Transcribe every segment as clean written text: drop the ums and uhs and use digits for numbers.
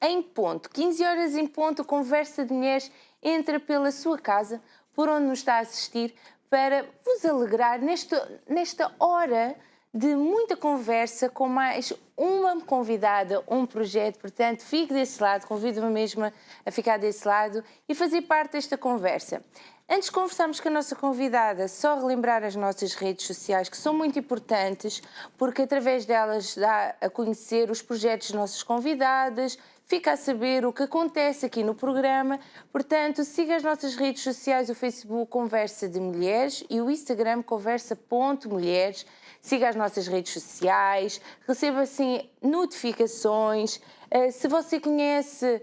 em ponto, 15 horas em ponto, Conversa de Mulheres entra pela sua casa, por onde nos está a assistir, para vos alegrar nesta hora de muita conversa com mais uma convidada, um projeto. Portanto, fique desse lado, convido-me mesmo a ficar desse lado e fazer parte desta conversa. Antes de conversarmos com a nossa convidada, só relembrar as nossas redes sociais, que são muito importantes, porque através delas dá a conhecer os projetos das nossas convidadas, fica a saber o que acontece aqui no programa. Portanto, siga as nossas redes sociais, o Facebook Conversa de Mulheres e o Instagram conversa.mulheres. Siga as nossas redes sociais, receba assim notificações. Se você conhece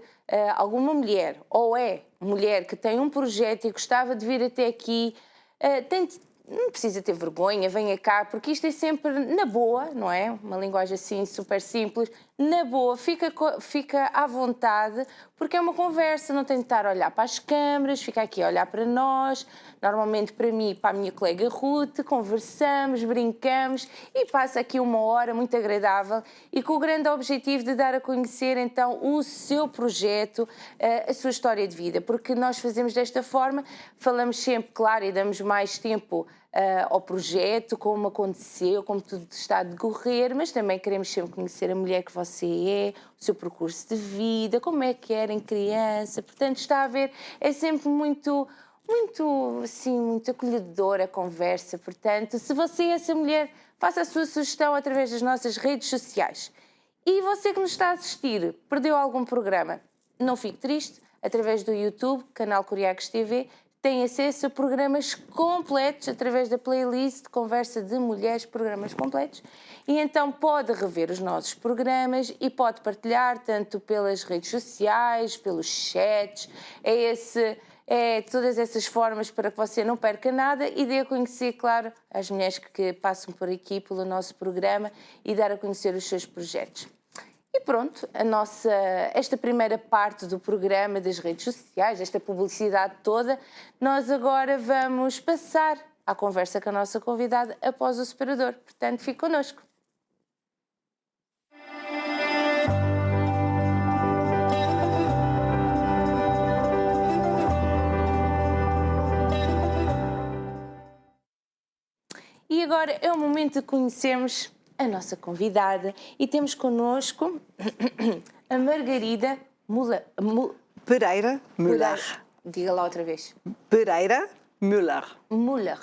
alguma mulher ou é mulher que tem um projeto e gostava de vir até aqui, não precisa ter vergonha, venha cá, porque isto é sempre na boa, não é? Uma linguagem assim super simples, na boa, fica à vontade, porque é uma conversa, não tem de estar a olhar para as câmaras, fica aqui a olhar para nós, normalmente para mim e para a minha colega Ruth, conversamos, brincamos e passa aqui uma hora muito agradável e com o grande objetivo de dar a conhecer então o seu projeto, a sua história de vida, porque nós fazemos desta forma, falamos sempre, claro, e damos mais tempo ao projeto, como aconteceu, como tudo está a decorrer, mas também queremos sempre conhecer a mulher que você é, o seu percurso de vida, como é que era em criança. Portanto, está a ver, é sempre muito acolhedora a conversa. Portanto, se você é essa mulher, faça a sua sugestão através das nossas redes sociais. E você que nos está a assistir, perdeu algum programa? Não fique triste, através do YouTube, canal Curiacos TV, tem acesso a programas completos através da playlist de Conversa de Mulheres, programas completos. E então pode rever os nossos programas e pode partilhar tanto pelas redes sociais, pelos chats, todas essas formas para que você não perca nada e dê a conhecer, claro, as mulheres que passam por aqui pelo nosso programa e dar a conhecer os seus projetos. E pronto, esta primeira parte do programa das redes sociais, esta publicidade toda, nós agora vamos passar à conversa com a nossa convidada após o separador. Portanto, fique connosco. E agora é o momento de conhecermos a nossa convidada e temos connosco a Margarida Pereira Müller. Diga lá outra vez. Pereira Müller. Müller.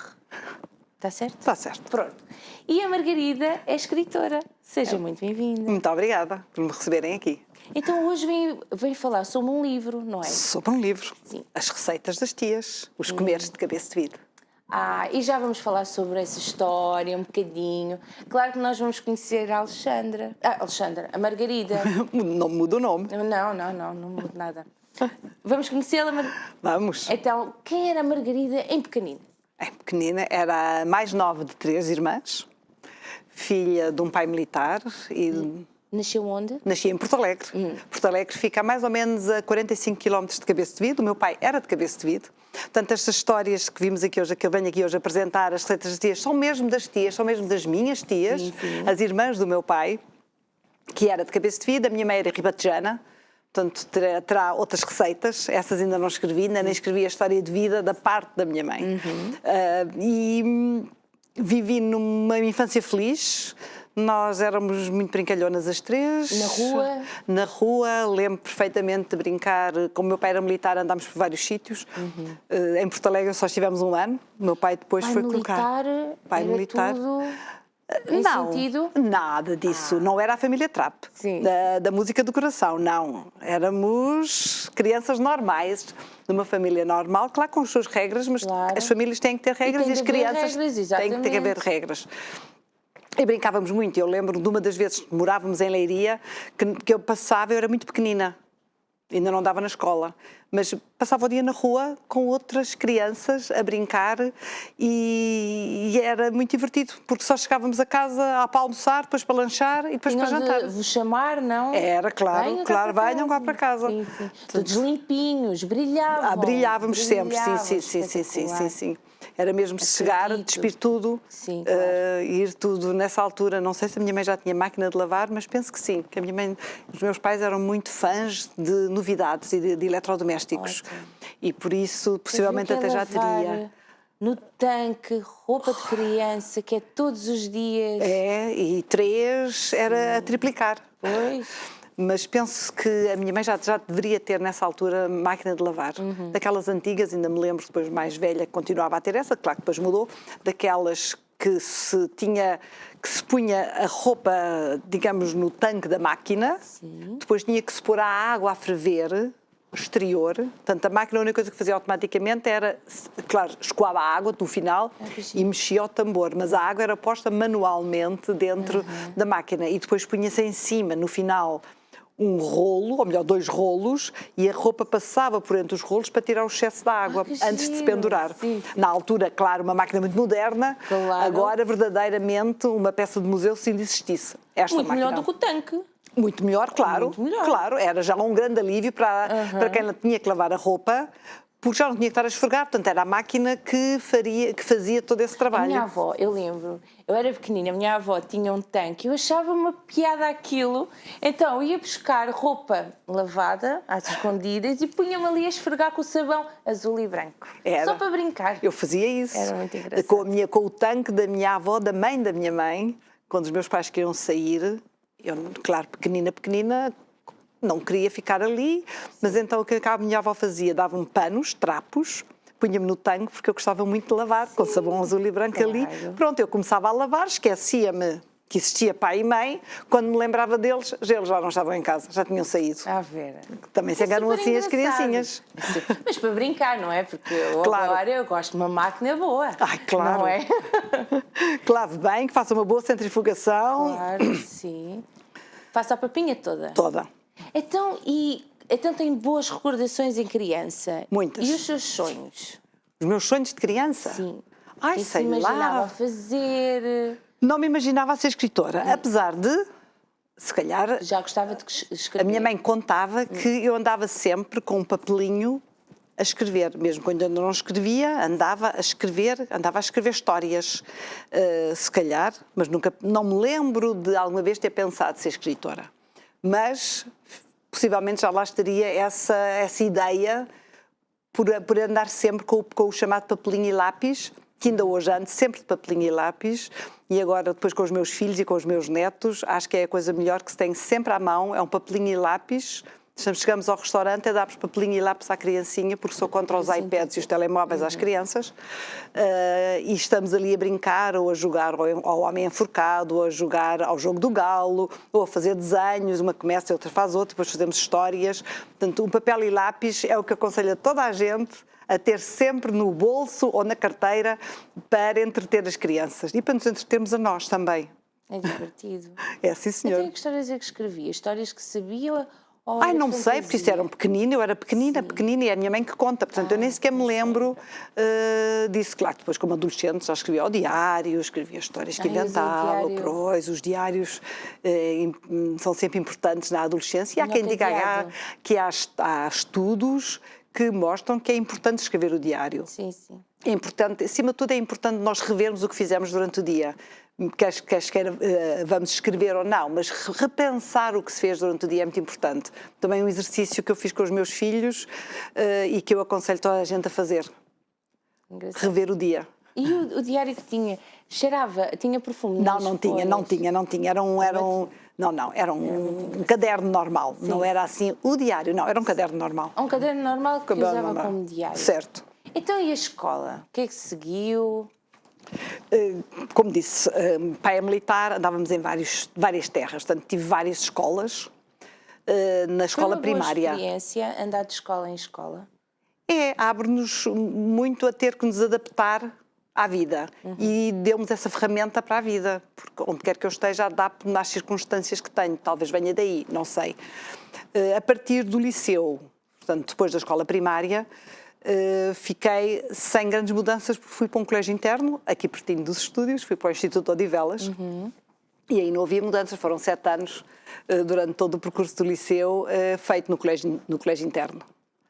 Está certo? Está certo. Pronto. E a Margarida é escritora. Seja muito bem-vinda. Muito obrigada por me receberem aqui. Então hoje vem falar sobre um livro, não é? Sobre um livro. Sim. As receitas das tias, os comeres de cabeça de vidro. E já vamos falar sobre essa história um bocadinho. Claro que nós vamos conhecer a Alexandra. A Margarida. Não muda o nome. Não muda nada. Vamos conhecê-la, Vamos. Então, quem era a Margarida em pequenino? Em pequenina, era a mais nova de 3 irmãs, filha de um pai militar e... Nasceu onde? Nasci em Porto Alegre. Porto Alegre fica a mais ou menos a 45 km de Cabeça de Vidro. O meu pai era de Cabeça de Vidro. Portanto, estas histórias que vimos aqui hoje, que eu venho aqui hoje apresentar, as receitas das tias, são mesmo das tias, são mesmo das minhas tias, sim. As irmãs do meu pai, que era de Cabeça de Vidro. A minha mãe era ribatejana, portanto terá outras receitas. Essas ainda não escrevi, ainda nem escrevi a história de vida da parte da minha mãe. E vivi numa infância feliz. Nós éramos muito brincalhonas as 3. Na rua? Na rua, lembro perfeitamente de brincar. Como o meu pai era militar, andámos por vários sítios. Em Porto Alegre só estivemos um ano. O meu pai depois foi colocar... Pai militar? Tudo em não, sentido? Nada disso. Não era a família Trap, da música do coração, não. Éramos crianças normais, de uma família normal, claro, com as suas regras, mas claro, as famílias têm que ter regras e as crianças têm que haver regras. E brincávamos muito. Eu lembro de uma das vezes que morávamos em Leiria, que eu passava, eu era muito pequenina. ainda não andava na escola, mas passava o dia na rua com outras crianças a brincar e era muito divertido, porque só chegávamos a casa para almoçar, depois para lanchar e depois para jantar. De vos chamar, não? Era, claro, venham cá para casa. Sim, sim. Todos limpinhos, brilhavam. Brilhávamos sempre, sim. Espetacular. Era mesmo chegar, despir tudo, sim, claro. ir tudo nessa altura. Não sei se a minha mãe já tinha máquina de lavar, mas penso que sim, que a minha mãe, os meus pais eram muito fãs de novidades e de eletrodomésticos. Ótimo. E por isso, possivelmente até já teria. No tanque, roupa de criança, que é todos os dias. É, e 3 era a triplicar. Pois. Mas penso que a minha mãe já deveria ter nessa altura máquina de lavar. Daquelas antigas, ainda me lembro, depois mais velha, que continuava a ter essa, claro que depois mudou, daquelas que se punha a roupa, digamos, no tanque da máquina, depois tinha que se pôr a água a ferver, exterior, portanto a máquina a única coisa que fazia automaticamente era, claro, escoava a água no final e mexia o tambor, mas a água era posta manualmente dentro da máquina e depois punha-se em cima, no final, um rolo, ou melhor, 2 rolos, e a roupa passava por entre os rolos para tirar o excesso da água antes de se pendurar. Sim. Na altura, claro, uma máquina muito moderna, claro. Agora verdadeiramente uma peça de museu se ainda existisse. Esta muito máquina. melhor do que o tanque. Muito melhor, claro. Muito melhor. Claro, era já um grande alívio para quem tinha que lavar a roupa, porque já não tinha que estar a esfregar, portanto era a máquina que fazia todo esse trabalho. A minha avó, eu lembro, eu era pequenina, a minha avó tinha um tanque, eu achava uma piada aquilo, então ia buscar roupa lavada, às escondidas, e punha-me ali a esfregar com o sabão azul e branco. Era. Só para brincar. Eu fazia isso. Era muito engraçado. Com o tanque da minha avó, da mãe da minha mãe, quando os meus pais queriam sair, eu, claro, pequenina, não queria ficar ali, mas então o que a minha avó fazia? Dava-me panos, trapos, punha-me no tanque, porque eu gostava muito de lavar, com sabão azul e branco ali. Pronto, eu começava a lavar, esquecia-me que existia pai e mãe, quando me lembrava deles, eles já não estavam em casa, já tinham saído. Vera. Também se enganam assim as criancinhas. Mas para brincar, não é? Porque agora eu gosto de uma máquina boa. Ai, claro. Não é? Que lave bem, que faça uma boa centrifugação. Claro, sim. Faça a papinha toda. Toda. Então tem boas recordações em criança? Muitas. E os seus sonhos? Os meus sonhos de criança? Sim. Ai, que sei se imaginava lá. fazer? Não me imaginava a ser escritora, apesar de, se calhar... Já gostava de escrever? A minha mãe contava que eu andava sempre com um papelinho a escrever, mesmo quando eu não escrevia, andava a escrever histórias, se calhar, mas nunca, não me lembro de alguma vez ter pensado ser escritora. Mas, possivelmente, já lá estaria essa ideia por andar sempre com o chamado papelinho e lápis, que ainda hoje ando sempre de papelinho e lápis, e agora depois com os meus filhos e com os meus netos, acho que é a coisa melhor que se tem sempre à mão, é um papelinho e lápis. Chegamos ao restaurante, damos papelinho e lápis à criancinha, porque sou contra os iPads e os telemóveis às crianças, e estamos ali a brincar, ou a jogar ao homem enforcado, ou a jogar ao jogo do galo, ou a fazer desenhos, uma começa, a outra faz outra, depois fazemos histórias. Portanto, um papel e lápis é o que aconselho a toda a gente a ter sempre no bolso ou na carteira para entreter as crianças e para nos entretermos a nós também. É divertido. É, sim, senhor. Então, que histórias é que escrevia? Histórias que sabia? Ai, não sei, porque isso era pequenino, eu era pequenina, e é a minha mãe que conta, portanto eu nem sequer me lembro disso. Claro, depois como adolescente já escrevia ao diário, escrevia histórias que inventava, os diários são sempre importantes na adolescência, e há quem diga que há estudos que mostram que é importante escrever o diário. Sim, sim. É importante, acima de tudo é importante nós revermos o que fizemos durante o dia. Quer vamos escrever ou não, mas repensar o que se fez durante o dia é muito importante. Também um exercício que eu fiz com os meus filhos e que eu aconselho toda a gente a fazer. Engraçado. Rever o dia. E o diário que tinha? Cheirava? Tinha perfume? Não tinha. Era um caderno normal. Sim. Não era assim o diário, não, era um caderno normal. Um caderno normal que usava como diário. Certo. Então e a escola? O que é que seguiu? Como disse, pai é militar, andávamos em várias terras, portanto tive várias escolas na escola primária. Foi uma boa experiência andar de escola em escola? Abre-nos muito a ter que nos adaptar à vida e deu-nos essa ferramenta para a vida, porque onde quer que eu esteja adapto-me às circunstâncias que tenho, talvez venha daí, não sei. A partir do liceu, portanto, depois da escola primária, fiquei sem grandes mudanças, porque fui para um colégio interno, aqui pertinho dos estúdios, fui para o Instituto Odivelas, e aí não havia mudanças, foram 7 anos, durante todo o percurso do liceu, feito no colégio interno.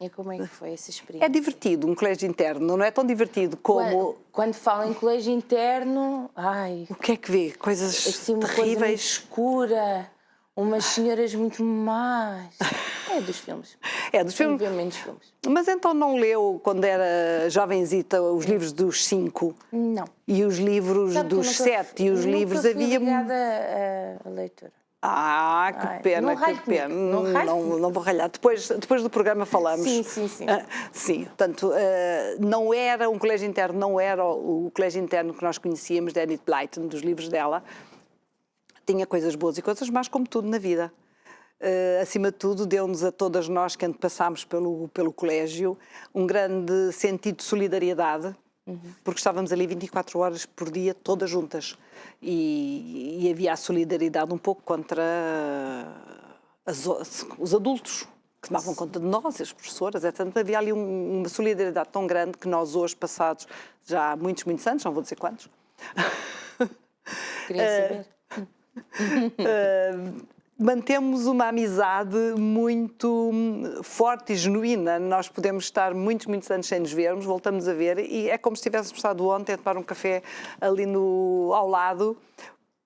E como é que foi essa experiência? É divertido, um colégio interno, não é tão divertido como... Quando falo em colégio interno, ai... O que é que vê? Coisas assim, uma terríveis? coisa muito escura, umas senhoras muito más. É dos filmes. É dos filmes. Ver menos filmes. Mas então não leu, quando era jovenzita, os livros dos 5? Não. E os livros dos 7? E os livros havia... Nunca fui ligada à leitura. Ah, que pena, não que pena. não Não vou ralhar. Depois do programa falamos. Sim. Sim, portanto, não era um colégio interno, não era o colégio interno que nós conhecíamos de Enid Blyton, dos livros dela. Tinha coisas boas e coisas más, como tudo na vida. Acima de tudo, deu-nos a todas nós que passámos pelo colégio um grande sentido de solidariedade, porque estávamos ali 24 horas por dia, todas juntas. E havia a solidariedade um pouco contra os adultos que tomavam conta de nós, as professoras, etc. Havia ali uma solidariedade tão grande que nós hoje, passados já muitos anos, não vou dizer quantos... Queria saber. Mantemos uma amizade muito forte e genuína. Nós podemos estar muitos anos sem nos vermos, voltamos a ver, e é como se tivéssemos estado ontem a tomar um café ali ao lado,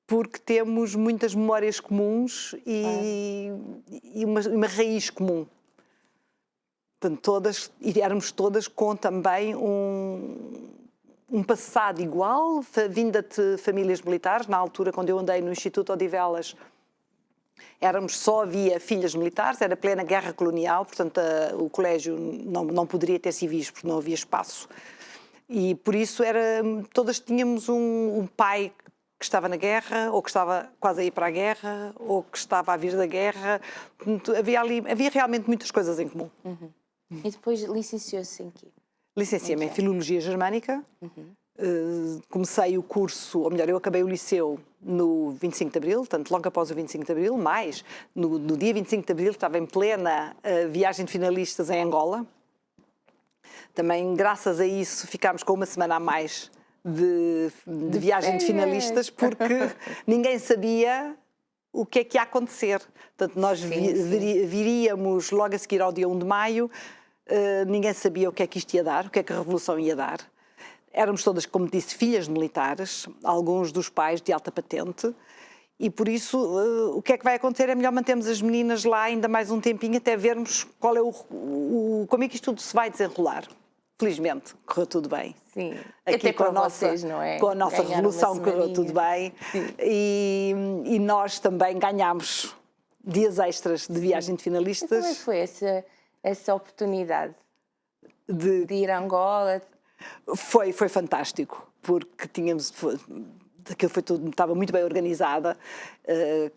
porque temos muitas memórias comuns e uma raiz comum. Portanto, éramos todas com também um passado igual, vinda de famílias militares. Na altura, quando eu andei no Instituto Odivelas, havia filhas militares, era plena guerra colonial, portanto o colégio não poderia ter civis, porque não havia espaço. E por isso todas tínhamos um pai que estava na guerra, ou que estava quase a ir para a guerra, ou que estava a vir da guerra. Portanto, havia realmente muitas coisas em comum. E depois licenciou-se em quê? Licenciei-me em Filologia Germânica. Comecei o curso, ou melhor, eu acabei o liceu no 25 de Abril, portanto, logo após o 25 de Abril, mas no dia 25 de Abril estava em plena viagem de finalistas em Angola. Também, graças a isso, ficámos com uma semana a mais de viagem de finalistas, porque ninguém sabia o que é que ia acontecer. Portanto, nós viríamos logo a seguir ao dia 1 de maio, ninguém sabia o que é que isto ia dar, o que é que a Revolução ia dar. Éramos todas, como disse, filhas de militares, alguns dos pais de alta patente, e por isso o que é que vai acontecer é melhor mantermos as meninas lá ainda mais um tempinho até vermos qual é como é que isto tudo se vai desenrolar. Felizmente, correu tudo bem. Sim, aqui até com a nossa, vocês, não é? Com a nossa revolução correu tudo bem. Sim. E nós também ganhámos dias extras de viagem de finalistas. E como é que foi essa oportunidade de ir a Angola? Foi fantástico, porque aquilo foi tudo, estava muito bem organizada,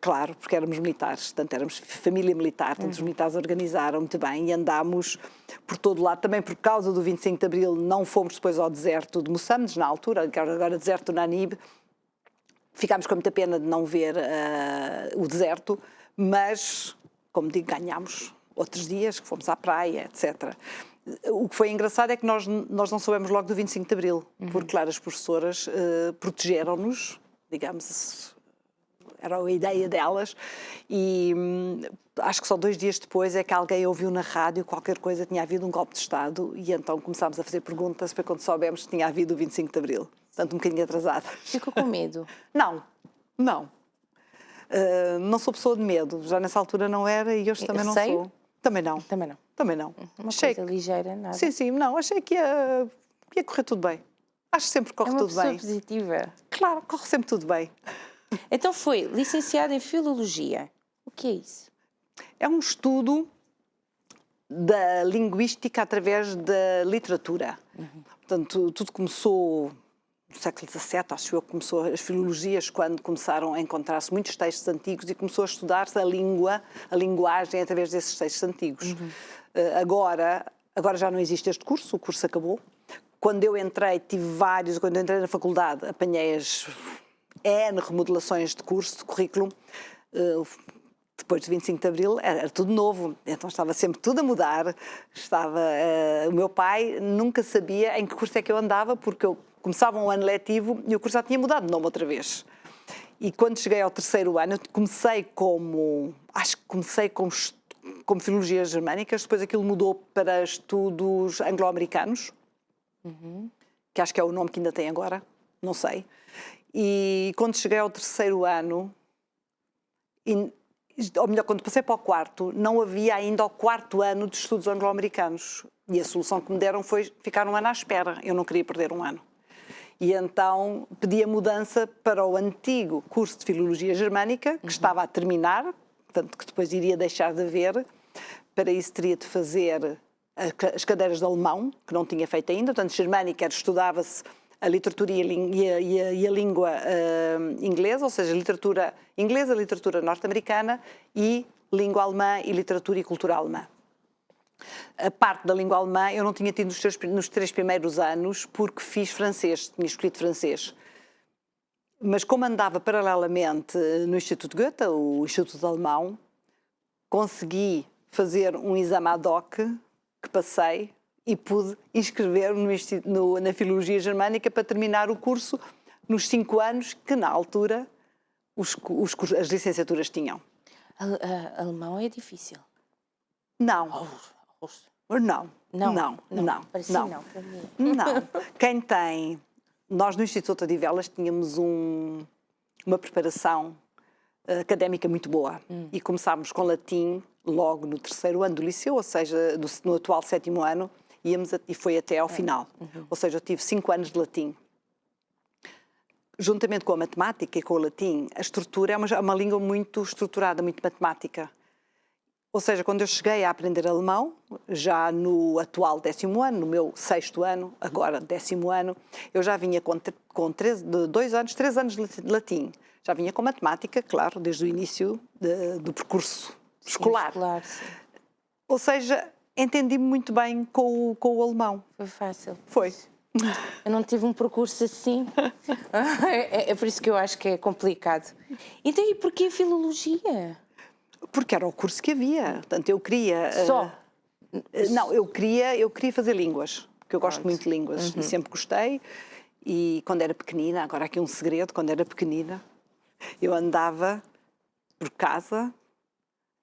claro, porque éramos militares, portanto éramos família militar, portanto os militares organizaram muito bem e andámos por todo lado, também por causa do 25 de Abril não fomos depois ao deserto de Moçambique, na altura, agora deserto do Nanib, ficámos com muita pena de não ver o deserto, mas, como digo, ganhámos outros dias, que fomos à praia, etc. O que foi engraçado é que nós não soubemos logo do 25 de Abril, porque, claro, as professoras protegeram-nos, digamos, era a ideia delas, e acho que só 2 dias depois é que alguém ouviu na rádio qualquer coisa, tinha havido um golpe de Estado, e então começámos a fazer perguntas, foi quando soubemos que tinha havido o 25 de Abril, portanto um bocadinho atrasada. Ficou com medo? Não. Não sou pessoa de medo, já nessa altura não era e hoje também não sou. Também não. Uma coisa ligeira, nada. Sim, não, achei que ia correr tudo bem. Acho sempre que corre tudo bem. É uma pessoa positiva. Claro, corre sempre tudo bem. Então foi licenciada em Filologia. O que é isso? É um estudo da linguística através da literatura. Portanto, tudo começou no século XVII, acho eu, começou as filologias, quando começaram a encontrar-se muitos textos antigos e começou a estudar-se a linguagem através desses textos antigos. Agora já não existe este curso, o curso acabou. Quando eu entrei, quando eu entrei na faculdade, apanhei as N remodelações de curso, de currículo. depois do 25 de Abril era tudo novo, então estava sempre tudo a mudar. O meu pai nunca sabia em que curso é que eu andava, porque eu começava um ano letivo e o curso já tinha mudado de nome outra vez. E quando cheguei ao terceiro ano, eu comecei como Filologias Germânicas, depois aquilo mudou para Estudos Anglo-Americanos, que acho que é o nome que ainda tem agora, não sei. E quando cheguei ao terceiro ano, ou melhor, quando passei para o quarto, não havia ainda o quarto ano de Estudos Anglo-Americanos. E a solução que me deram foi ficar um ano à espera. Eu não queria perder um ano. E então pedi a mudança para o antigo curso de Filologia Germânica, que estava a terminar, portanto, que depois iria deixar de haver. Para isso teria de fazer as cadeiras de alemão, que não tinha feito ainda. Portanto, Germânica estudava-se a literatura e a língua inglesa, ou seja, a literatura inglesa, a literatura norte-americana e língua alemã e literatura e cultura alemã. A parte da língua alemã eu não tinha tido nos 3 primeiros anos porque fiz francês, tinha escolhido francês. Mas como andava paralelamente no Instituto Goethe, o Instituto Alemão, consegui fazer um exame ad hoc que passei e pude inscrever-me na Filologia Germânica para terminar o curso nos 5 anos que na altura as licenciaturas tinham. Alemão é difícil. Não. Não. Parecia não, para mim. Não. Quem tem... Nós no Instituto Odivelas tínhamos uma preparação académica muito boa e começámos com latim logo no terceiro ano do liceu, ou seja, no atual 7º ano, e foi até ao final. Ou seja, eu tive 5 anos de latim. Juntamente com a matemática e com o latim, a estrutura é uma língua muito estruturada, muito matemática. Ou seja, quando eu cheguei a aprender alemão, já no atual 10º ano, no meu 6º ano, agora 10º ano, eu já vinha com 3 anos de latim. Já vinha com matemática, claro, desde o início do percurso escolar. Sim. Ou seja, entendi-me muito bem com o alemão. Foi fácil. Foi. Eu não tive um percurso assim. É por isso que eu acho que é complicado. Então, e porquê filologia? Porque era o curso que havia. Portanto, eu queria... Só? Não, eu queria fazer línguas, porque eu gosto muito de línguas e sempre gostei. E quando era pequenina, agora aqui um segredo, quando era pequenina, eu andava por casa,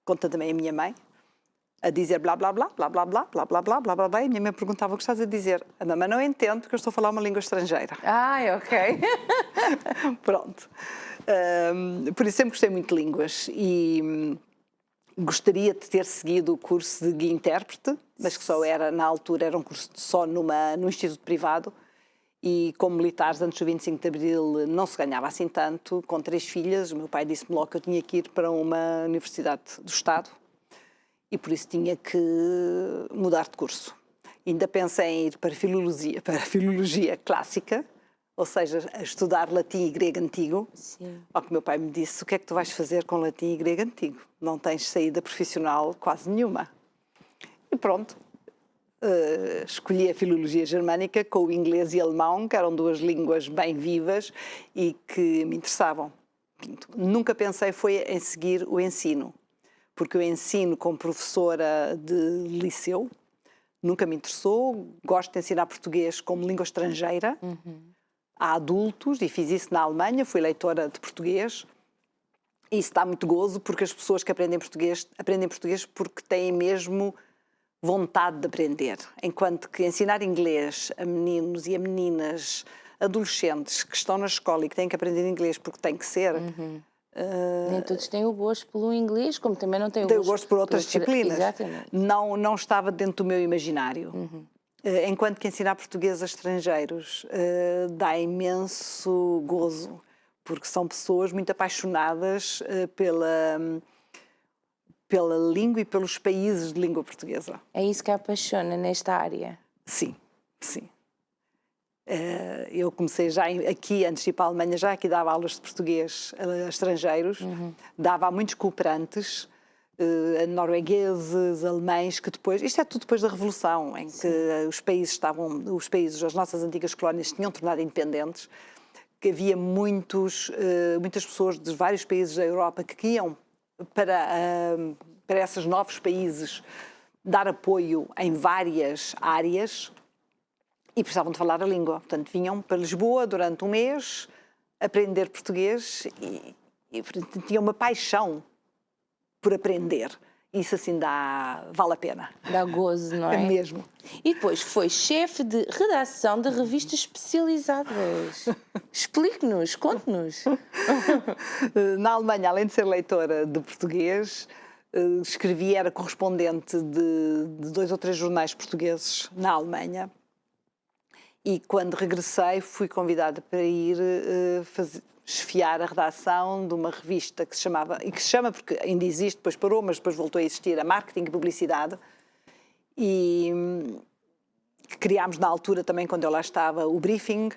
conta também a minha mãe, a dizer blá blá blá, blá blá blá, blá blá blá, blá blá blá, e a minha mãe perguntava o que estás a dizer. A mamãe não entende porque eu estou a falar uma língua estrangeira. Ok. Pronto. Por isso sempre gostei muito de línguas e gostaria de ter seguido o curso de guia intérprete, mas que só era, na altura, era um curso só num instituto privado. E como militares, antes do 25 de Abril, não se ganhava assim tanto. Com 3 filhas, o meu pai disse-me logo que eu tinha que ir para uma universidade do Estado e por isso tinha que mudar de curso. Ainda pensei em ir para a filologia clássica, ou seja, a estudar latim e grego antigo. Sim. Ao que meu pai me disse, o que é que tu vais fazer com latim e grego antigo? Não tens saída profissional quase nenhuma. E pronto. Escolhi a Filologia Germânica com o inglês e alemão, que eram 2 línguas bem vivas e que me interessavam. Nunca pensei em seguir o ensino, porque o ensino como professora de liceu nunca me interessou. Gosto de ensinar português como língua estrangeira a adultos e fiz isso na Alemanha, fui leitora de português. E isso dá muito gozo porque as pessoas que aprendem português porque têm mesmo vontade de aprender, enquanto que ensinar inglês a meninos e a meninas, adolescentes que estão na escola e que têm que aprender inglês porque tem que ser... Nem todos têm o gosto pelo inglês, como também não têm o gosto por outras disciplinas. Exatamente. Não estava dentro do meu imaginário. Enquanto que ensinar português a estrangeiros dá imenso gozo, porque são pessoas muito apaixonadas pela língua e pelos países de língua portuguesa. É isso que a apaixona nesta área? Sim. Eu comecei já aqui, antes de ir para a Alemanha, já aqui dava aulas de português a estrangeiros, dava a muitos cooperantes, noruegueses, alemães, que depois... Isto é tudo depois da Revolução, em que as nossas antigas colónias tinham tornado independentes, que havia muitas pessoas de vários países da Europa que iam para esses novos países dar apoio em várias áreas e precisavam de falar a língua. Portanto, vinham para Lisboa durante um mês aprender português e tinham uma paixão por aprender. Isso assim vale a pena. Dá gozo, não é? É mesmo. E depois foi chefe de redação de revistas especializadas. Explique-nos, conte-nos. Na Alemanha, além de ser leitora de português, era correspondente de 2 ou 3 jornais portugueses na Alemanha. E quando regressei fui convidada para ir chefiar a redação de uma revista que se chamava, e que se chama porque ainda existe, depois parou, mas depois voltou a existir, a Marketing e Publicidade. E que criámos na altura também, quando eu lá estava, o Briefing.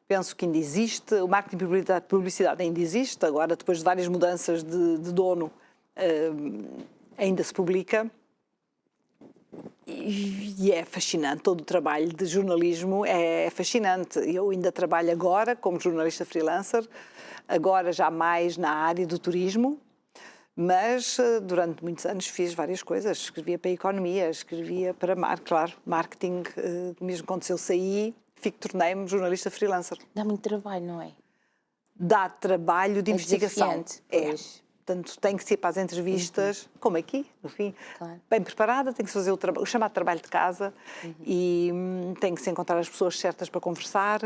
Penso que ainda existe, o Marketing e Publicidade ainda existe, agora depois de várias mudanças de dono ainda se publica. E é fascinante, todo o trabalho de jornalismo é fascinante. Eu ainda trabalho agora como jornalista freelancer, agora já mais na área do turismo, mas durante muitos anos fiz várias coisas. Escrevia para a economia, escrevia para marketing, mesmo quando eu saí, tornei-me jornalista freelancer. Dá muito trabalho, não é? Dá trabalho de investigação. Pois. Portanto, tem que ser para as entrevistas, como aqui, no fim, claro. Bem preparada, tem que se fazer o chamado trabalho de casa e tem que se encontrar as pessoas certas para conversar,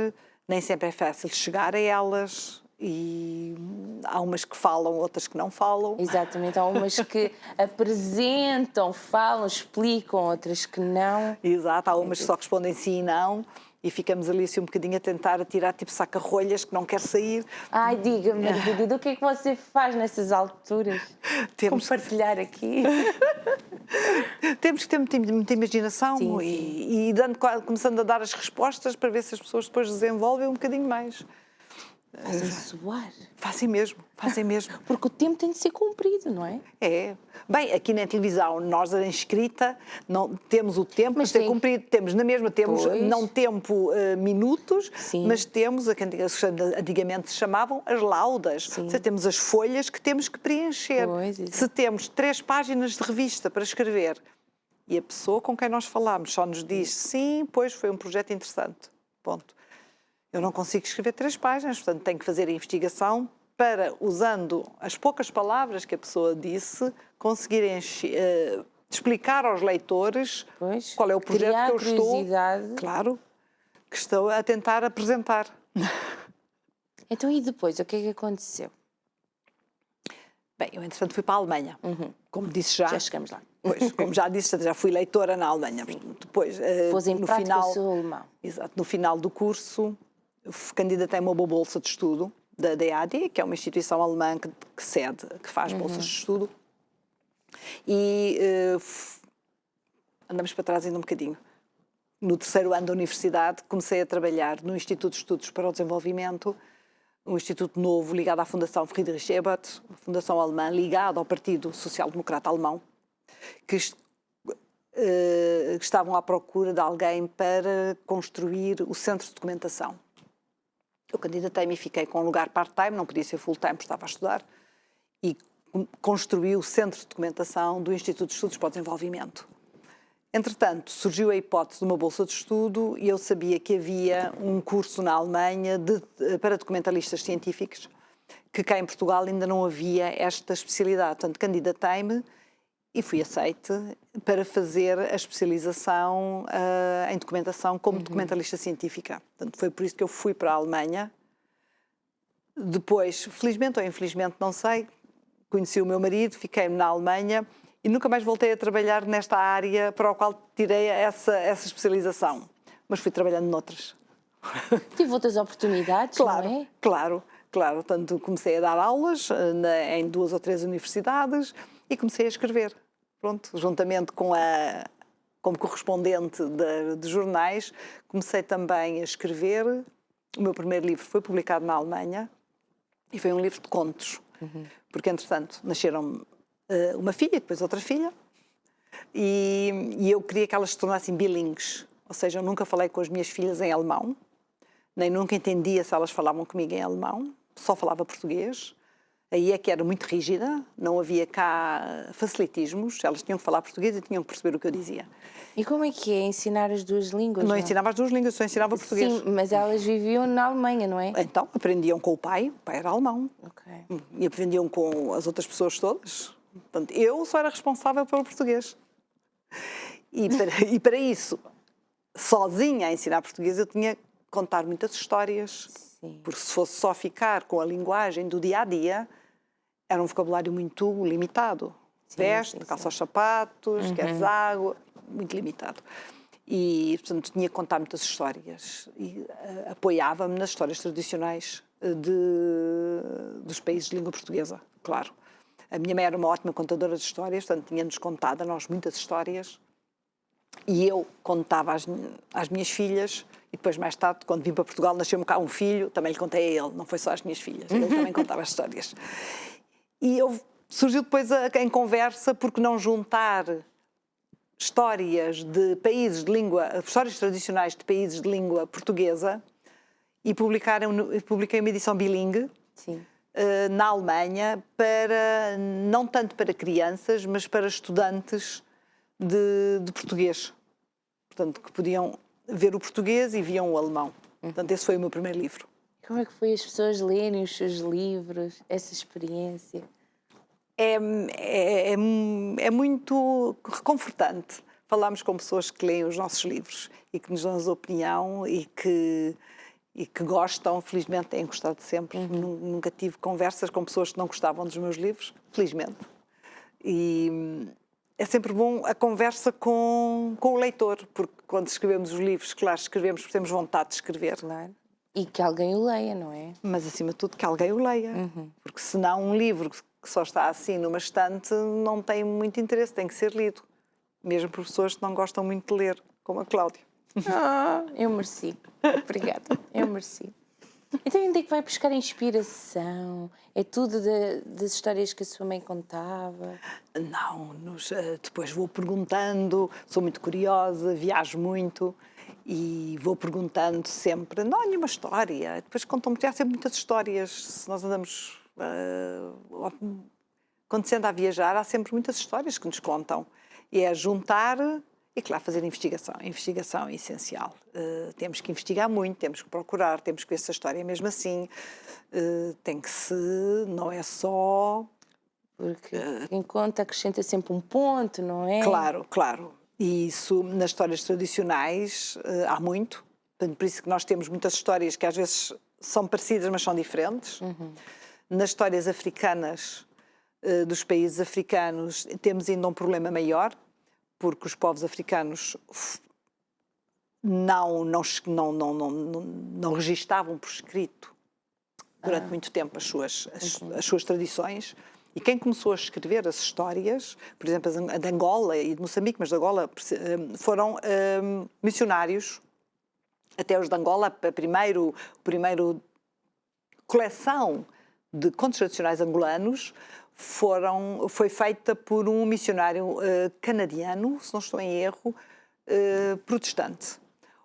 nem sempre é fácil chegar a elas e há umas que falam, outras que não falam. Exatamente, há umas que apresentam, falam, explicam, outras que não. Exato, há umas que só respondem sim e não. E ficamos ali assim um bocadinho a tentar atirar tipo saca-rolhas que não quer sair. Ai, diga-me, Margarida, o que é que você faz nessas alturas? Compartilhar aqui. Temos que ter muita imaginação sim. E começando a dar as respostas para ver se as pessoas depois desenvolvem um bocadinho mais. Fazem suar. Fazem mesmo. Porque o tempo tem de ser cumprido, não é? É. Bem, aqui na televisão, nós em escrita, não temos o tempo para ser cumprido. Temos na mesma, não tempo minutos, sim. mas temos, antigamente se chamavam as laudas. Seja, temos as folhas que temos que preencher. Se temos 3 páginas de revista para escrever e a pessoa com quem nós falamos só nos diz sim, pois foi um projeto interessante. Ponto. Eu não consigo escrever 3 páginas, portanto tenho que fazer a investigação para, usando as poucas palavras que a pessoa disse, conseguirem explicar aos leitores qual é o projeto que eu estou a tentar apresentar. Então e depois, o que é que aconteceu? Bem, eu entretanto fui para a Alemanha, como disse já. Já chegamos lá. Pois, como já disse, já fui leitora na Alemanha. Depois, pôs em prática o seu alemão. Exato, no final do curso, candidatei-me a uma bolsa de estudo da DAAD, que é uma instituição alemã que faz bolsas de estudo. E andamos para trás ainda um bocadinho. No 3º ano da universidade, comecei a trabalhar no Instituto de Estudos para o Desenvolvimento, um instituto novo ligado à Fundação Friedrich Ebert, uma fundação alemã ligada ao Partido Social Democrata Alemão, que estavam à procura de alguém para construir o centro de documentação. Eu candidatei-me e fiquei com um lugar part-time, não podia ser full-time porque estava a estudar, e construí o centro de documentação do Instituto de Estudos para o Desenvolvimento. Entretanto, surgiu a hipótese de uma bolsa de estudo e eu sabia que havia um curso na Alemanha para documentalistas científicos, que cá em Portugal ainda não havia esta especialidade. Portanto, candidatei-me e fui aceite para fazer a especialização em documentação como documentalista científica. Portanto, foi por isso que eu fui para a Alemanha. Depois, felizmente ou infelizmente, não sei, conheci o meu marido, fiquei-me na Alemanha e nunca mais voltei a trabalhar nesta área para a qual tirei essa especialização. Mas fui trabalhando noutras. Tive outras oportunidades, claro, não é? Claro. Portanto, comecei a dar aulas em 2 ou 3 universidades e comecei a escrever. Pronto, juntamente como correspondente de jornais, comecei também a escrever. O meu primeiro livro foi publicado na Alemanha e foi um livro de contos. Porque, entretanto, nasceram uma filha e depois outra filha e eu queria que elas se tornassem bilíngues. Ou seja, eu nunca falei com as minhas filhas em alemão, nem nunca entendia se elas falavam comigo em alemão, só falava português. Aí é que era muito rígida, não havia cá facilitismos, elas tinham que falar português e tinham que perceber o que eu dizia. E como é que é ensinar as duas línguas? Não ensinava as duas línguas, só ensinava português. Sim, mas elas viviam na Alemanha, não é? Então, aprendiam com o pai era alemão, Ok. e aprendiam com as outras pessoas todas. Portanto, eu só era responsável pelo português. E para isso, sozinha a ensinar português, eu tinha que contar muitas histórias. Sim. Porque se fosse só ficar com a linguagem do dia-a-dia, era um vocabulário muito limitado. Veste, calça os sapatos, queres água, muito limitado. E, portanto, tinha que contar muitas histórias. E apoiava-me nas histórias tradicionais dos países de língua portuguesa, claro. A minha mãe era uma ótima contadora de histórias, portanto, tinha-nos contado a nós muitas histórias. E eu contava às minhas filhas, e depois, mais tarde, quando vim para Portugal, nasceu-me cá um filho, também lhe contei a ele, não foi só às minhas filhas, ele também contava as histórias. E surgiu depois em conversa, porque não juntar histórias de países de língua, histórias tradicionais de países de língua portuguesa, e publiquei uma edição bilingue. Sim. Na Alemanha, não tanto para crianças, mas para estudantes de português. Portanto, que podiam ver o português e viam o alemão. Portanto, esse foi o meu primeiro livro. Como é que foi as pessoas lerem os seus livros, essa experiência? É muito reconfortante. Falarmos com pessoas que leem os nossos livros e que nos dão a opinião e que gostam. Felizmente têm gostado sempre. Nunca tive conversas com pessoas que não gostavam dos meus livros, felizmente. E é sempre bom a conversa com o leitor, porque quando escrevemos os livros, claro, escrevemos porque temos vontade de escrever. Claro. E que alguém o leia, não é? Mas, acima de tudo, que alguém o leia. Porque senão um livro que só está assim numa estante não tem muito interesse, tem que ser lido. Mesmo por pessoas que não gostam muito de ler, como a Cláudia. Eu mereci. Obrigada. Eu mereci. Então, onde é que vai buscar inspiração? É tudo das histórias que a sua mãe contava? Não, depois vou perguntando, sou muito curiosa, viajo muito e vou perguntando sempre, não há nenhuma história. Depois contam-me, há sempre muitas histórias. Se nós andamos, quando se anda a viajar, há sempre muitas histórias que nos contam. E é juntar e, claro, fazer investigação. A investigação é essencial. Temos que investigar muito, temos que procurar, temos que ver se a história é mesmo assim. Tem que se... não é só... Porque quem conta acrescenta sempre um ponto, não é? Claro, claro. E isso, nas histórias tradicionais, há muito. Por isso que nós temos muitas histórias que às vezes são parecidas, mas são diferentes. Nas histórias africanas, dos países africanos, temos ainda um problema maior, porque os povos africanos não registavam por escrito durante muito tempo as suas tradições. E quem começou a escrever as histórias, por exemplo, a de Angola e de Moçambique, mas de Angola foram missionários. Até os de Angola, a primeira coleção de contos tradicionais angolanos foi feita por um missionário canadiano, se não estou em erro, protestante.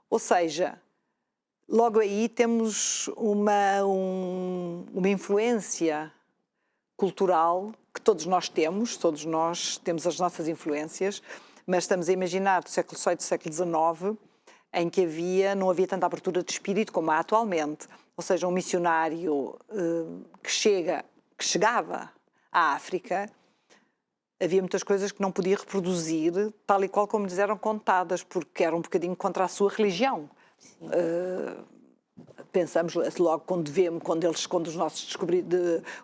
Ou seja, logo aí temos uma influência cultural que todos nós temos as nossas influências, mas estamos a imaginar do século XVIII, do século XIX, em que não havia tanta abertura de espírito como há atualmente. Ou seja, um missionário que chegava à África, havia muitas coisas que não podia reproduzir, tal e qual como lhes eram contadas, porque era um bocadinho contra a sua religião. Pensamos logo quando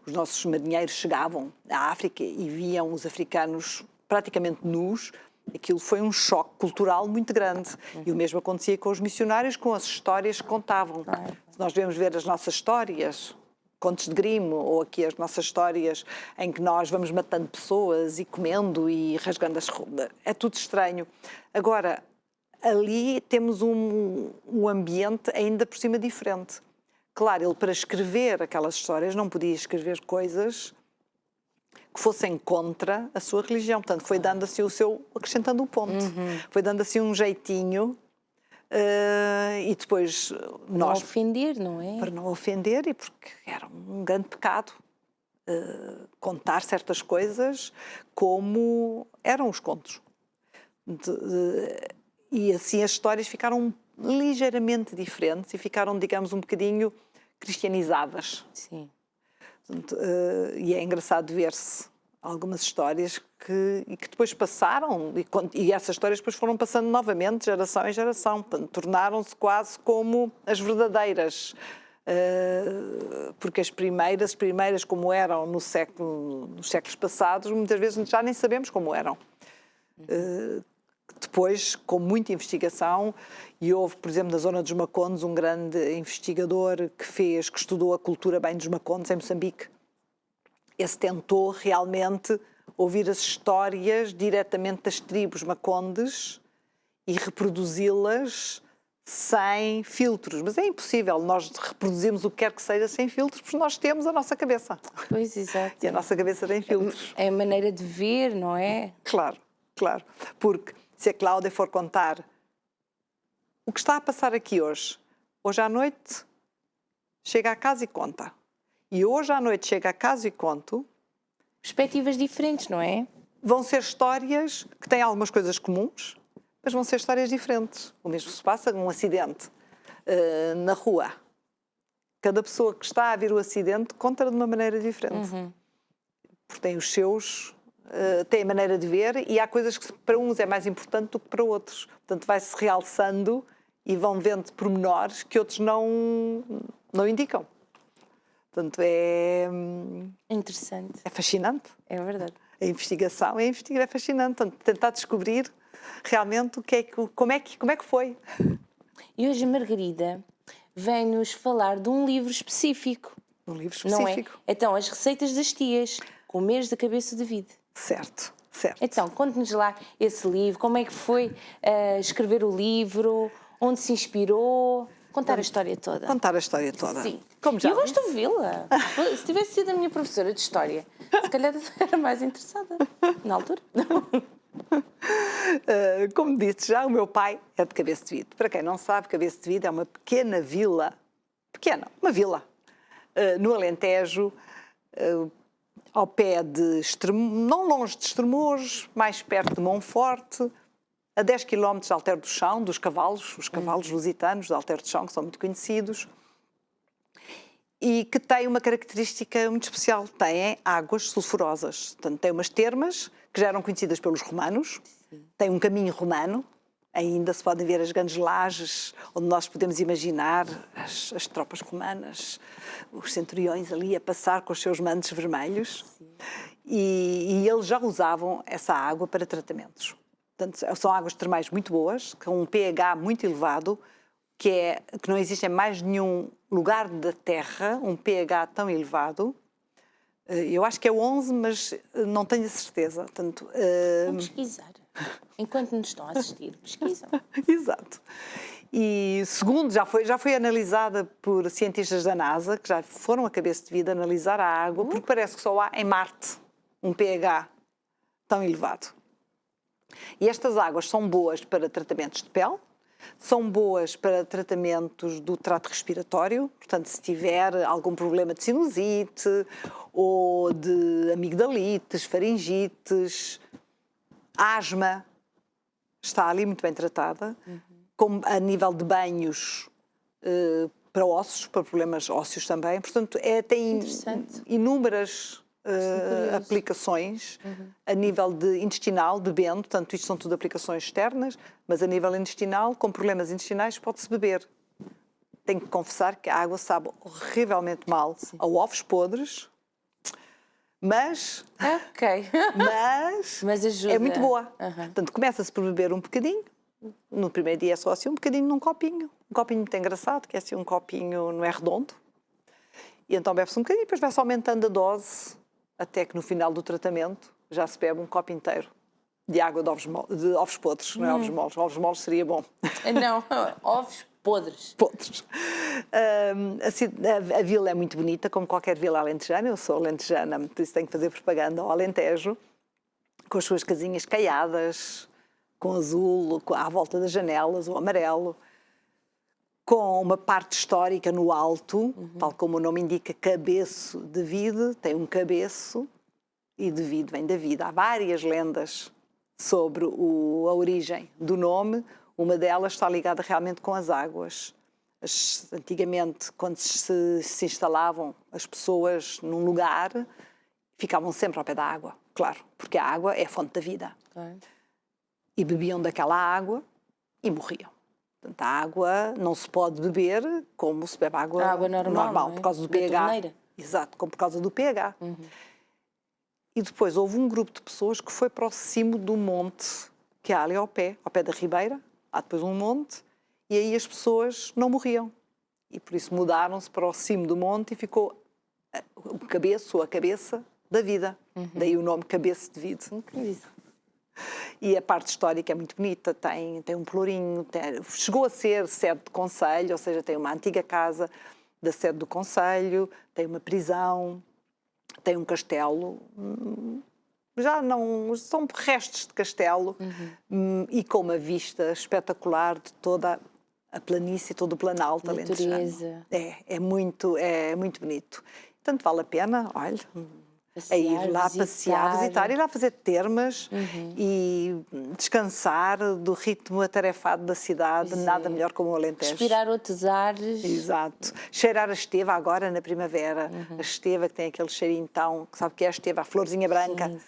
os nossos marinheiros chegavam à África e viam os africanos praticamente nus, aquilo foi um choque cultural muito grande. E o mesmo acontecia com os missionários, com as histórias que contavam. Se nós devemos ver as nossas histórias, contos de Grimm, ou aqui as nossas histórias em que nós vamos matando pessoas e comendo e rasgando as roupas, é tudo estranho. Agora, ali temos um ambiente ainda por cima diferente. Claro, ele para escrever aquelas histórias não podia escrever coisas que fossem contra a sua religião. Portanto, foi dando assim acrescentando um ponto. Foi dando assim um jeitinho e depois nós... Não ofender, não é? Para não ofender e porque era um grande pecado contar certas coisas como eram os contos. E assim as histórias ficaram ligeiramente diferentes e ficaram, digamos, um bocadinho cristianizadas. Sim. Portanto, e é engraçado ver-se algumas histórias que depois passaram e essas histórias depois foram passando novamente de geração em geração. Portanto, tornaram-se quase como as verdadeiras. Porque as primeiras como eram nos séculos passados, muitas vezes já nem sabemos como eram. Depois, com muita investigação, e houve, por exemplo, na zona dos Macondes, um grande investigador que estudou a cultura bem dos Macondes, em Moçambique. Esse tentou realmente ouvir as histórias diretamente das tribos Macondes e reproduzi-las sem filtros. Mas é impossível nós reproduzirmos o que quer que seja sem filtros, porque nós temos a nossa cabeça. Pois, exato. E a nossa cabeça tem filtros. É a maneira de ver, não é? Claro, claro. Porque se a Cláudia for contar o que está a passar aqui hoje à noite, chega a casa e conta. E hoje à noite chega a casa e conto. Perspectivas diferentes, não é? Vão ser histórias que têm algumas coisas comuns, mas vão ser histórias diferentes. O mesmo se passa com um acidente na rua. Cada pessoa que está a ver o acidente conta de uma maneira diferente. Porque tem os seus, tem a maneira de ver, e há coisas que para uns é mais importante do que para outros. Portanto, vai-se realçando e vão vendo pormenores que outros não indicam. Portanto, é interessante. É fascinante. É verdade. A investigação é fascinante. Portanto, tentar descobrir realmente como é que foi. E hoje a Margarida vem-nos falar de um livro específico. Um livro específico. Não é? Então, As Receitas das Tias, Comeres da Cabeça de Vide. Certo, certo. Então, conte-nos lá esse livro, como é que foi escrever o livro, onde se inspirou, contar a história toda. Contar a história toda. Sim. Como já eu gosto de ouvi-la. Se tivesse sido a minha professora de História, se calhar era mais interessada, na altura. Como disse já, o meu pai é de Cabeça de Vide. Para quem não sabe, Cabeça de Vide é uma pequena vila, uma vila, no Alentejo, ao pé de não longe de Estremoz, mais perto de Monforte, a 10 km de Alter do Chão, dos cavalos, os cavalos lusitanos de Alter do Chão, que são muito conhecidos, e que tem uma característica muito especial, tem águas sulfurosas. Portanto, tem umas termas que já eram conhecidas pelos romanos, tem um caminho romano, ainda se podem ver as grandes lajes, onde nós podemos imaginar as tropas romanas, os centuriões ali a passar com os seus mantos vermelhos, e eles já usavam essa água para tratamentos. Portanto, são águas termais muito boas, com um pH muito elevado, que não existe em mais nenhum lugar da Terra um pH tão elevado. Eu acho que é 11, mas não tenho a certeza. Portanto, vou pesquisar. Enquanto nos estão a assistir, pesquisam. Exato. E segundo, já foi analisada por cientistas da NASA, que já foram a Cabeça de Vide analisar a água, porque parece que só há em Marte um pH tão elevado. E estas águas são boas para tratamentos de pele, são boas para tratamentos do trato respiratório, portanto, se tiver algum problema de sinusite ou de amigdalites, faringites, asma, está ali muito bem tratada, como a nível de banhos para ossos, para problemas ósseos também. Portanto, tem inúmeras aplicações a nível de intestinal, de bebendo, portanto, isto são tudo aplicações externas, mas a nível intestinal, com problemas intestinais, pode-se beber. Tenho que confessar que a água sabe horrivelmente mal a ovos podres, mas ajuda. É muito boa. Portanto, começa-se por beber um bocadinho, no primeiro dia é só assim um bocadinho num copinho. Um copinho muito engraçado, que é assim um copinho, não é redondo. E então bebe-se um bocadinho, depois vai-se aumentando a dose, até que no final do tratamento já se bebe um copo inteiro de água de ovos podres, não é ovos moles. Ovos moles seria bom. Não, ovos podres. Podres. A vila é muito bonita, como qualquer vila alentejana. Eu sou alentejana, por isso tenho que fazer propaganda ao Alentejo, com as suas casinhas caiadas, com azul, à volta das janelas, o amarelo. com uma parte histórica no alto, tal como o nome indica, cabeço de vide, tem um cabeço, e de vide vem da vida. Há várias lendas sobre a origem do nome, uma delas está ligada realmente com as águas. Antigamente, quando se instalavam as pessoas num lugar, ficavam sempre ao pé da água, claro, porque a água é a fonte da vida. Claro. E bebiam daquela água e morriam. Portanto, a água não se pode beber como se bebe água normal, não é? por causa do Da pH. torneira. Exato, como por causa do pH. E depois houve um grupo de pessoas que foi para o cimo do monte, que há ali ao pé da ribeira, há depois um monte, e aí as pessoas não morriam. E por isso mudaram-se para o cimo do monte e ficou o cabeço ou a cabeça da vida. Daí o nome Cabeço de Vide. Incrível. E a parte histórica é muito bonita, tem um pelourinho, chegou a ser sede de concelho, ou seja, tem uma antiga casa da sede do concelho, tem uma prisão, tem um castelo, já não, são restos de castelo, e com uma vista espetacular de toda a planície, todo o Planalto alentejano. É muito bonito. Portanto, vale a pena, olha, Passear, ir lá visitar, ir lá fazer termas e descansar do ritmo atarefado da cidade, nada melhor como o Alentejo. Respirar outros ares. Exato. Cheirar a esteva agora na primavera, a esteva que tem aquele cheirinho tão, sabe o que é a esteva? A florzinha branca. Sim.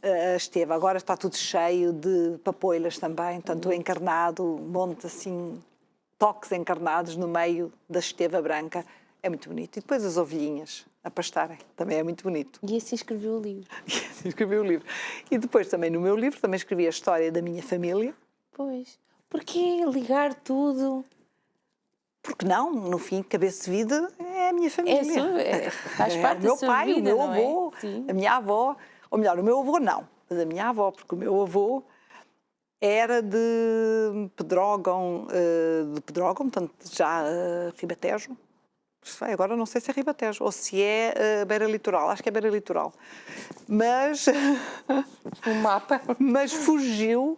A esteva, agora está tudo cheio de papoilas também, tanto encarnado, um monte assim, toques encarnados no meio da esteva branca. É muito bonito. E depois as ovelhinhas a pastarem, também é muito bonito. E assim escreveu o livro. Escrevi o livro. E depois também no meu livro, também escrevi a história da minha família. Pois. Porquê ligar tudo? Porque não, no fim, cabeça de vida é a minha família. Faz parte o meu da sua pai, vida, o meu avô, a minha avó. Ou melhor, o meu avô não, mas a minha avó, porque o meu avô era de Pedrógão, portanto já Ribatejo. Agora não sei se é Ribatejo ou se é Beira Litoral, acho que é Beira Litoral. Mas, um mapa. Mas fugiu